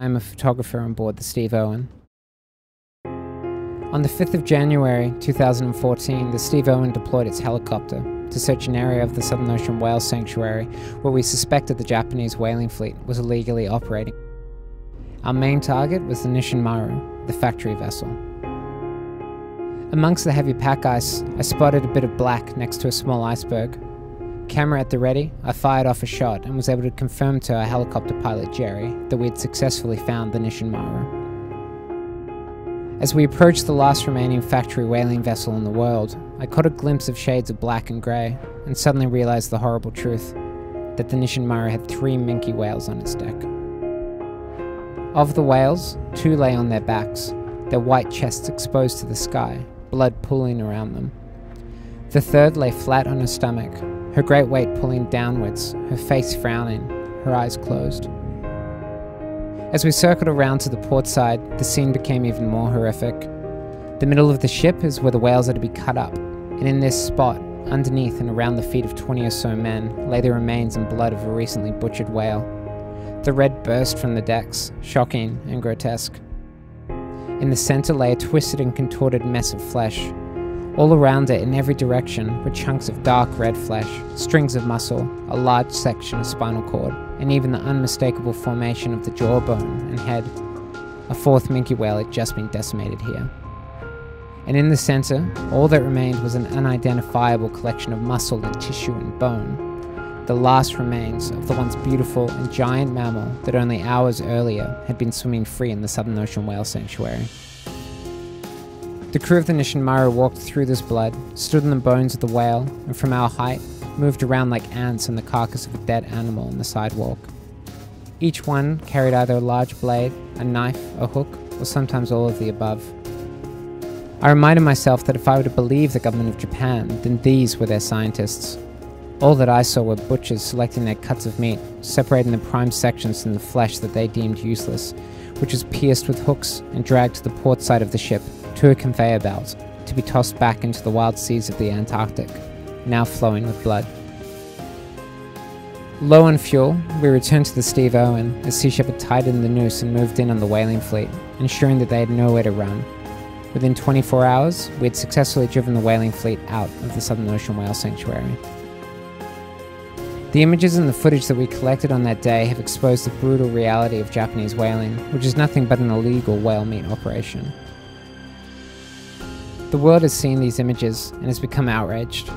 I'm a photographer on board the Steve Irwin. On the 5th of January 2014, the Steve Irwin deployed its helicopter to search an area of the Southern Ocean Whale Sanctuary where we suspected the Japanese whaling fleet was illegally operating. Our main target was the Nisshin Maru, the factory vessel. Amongst the heavy pack ice, I spotted a bit of black next to a small iceberg. Camera at the ready, I fired off a shot and was able to confirm to our helicopter pilot Jerry that we had successfully found the Nisshin Maru. As we approached the last remaining factory whaling vessel in the world, I caught a glimpse of shades of black and grey, and suddenly realised the horrible truth, that the Nisshin Maru had 3 Minke Whales on its deck. Of the whales, 2 lay on their backs, their white chests exposed to the sky, blood pooling around them. The third lay flat on her stomach, her great weight pulling downwards, her face frowning, her eyes closed. As we circled around to the port side, the scene became even more horrific. The middle of the ship is where the whales are to be cut up, and in this spot, underneath and around the feet of 20 or so men, lay the remains and blood of a recently butchered whale. The red burst from the decks, shocking and grotesque. In the center lay a twisted and contorted mess of flesh. All around it, in every direction, were chunks of dark red flesh, strings of muscle, a large section of spinal cord, and even the unmistakable formation of the jawbone and head. A 4th Minke whale had just been decimated here. And in the center, all that remained was an unidentifiable collection of muscle and tissue and bone, the last remains of the once beautiful and giant mammal that only hours earlier had been swimming free in the Southern Ocean Whale Sanctuary. The crew of the Nisshin Maru walked through this blood, stood on the bones of the whale, and from our height, moved around like ants on the carcass of a dead animal on the sidewalk. Each one carried either a large blade, a knife, a hook, or sometimes all of the above. I reminded myself that if I were to believe the government of Japan, then these were their scientists. All that I saw were butchers selecting their cuts of meat, separating the prime sections from the flesh that they deemed useless, which was pierced with hooks and dragged to the port side of the ship, to a conveyor belt, to be tossed back into the wild seas of the Antarctic, now flowing with blood. Low on fuel, we returned to the Steve Irwin as Sea Shepherd tightened the noose and moved in on the whaling fleet, ensuring that they had nowhere to run. Within 24 hours, we had successfully driven the whaling fleet out of the Southern Ocean Whale Sanctuary. The images and the footage that we collected on that day have exposed the brutal reality of Japanese whaling, which is nothing but an illegal whale meat operation. The world has seen these images and has become outraged.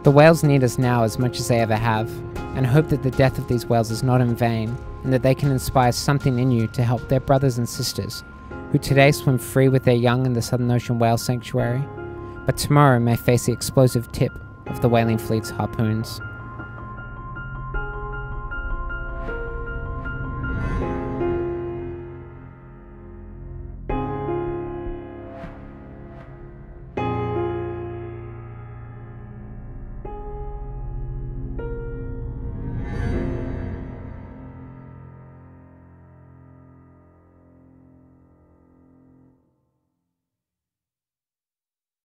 The whales need us now as much as they ever have, and hope that the death of these whales is not in vain, and that they can inspire something in you to help their brothers and sisters, who today swim free with their young in the Southern Ocean Whale Sanctuary, but tomorrow may face the explosive tip of the whaling fleet's harpoons.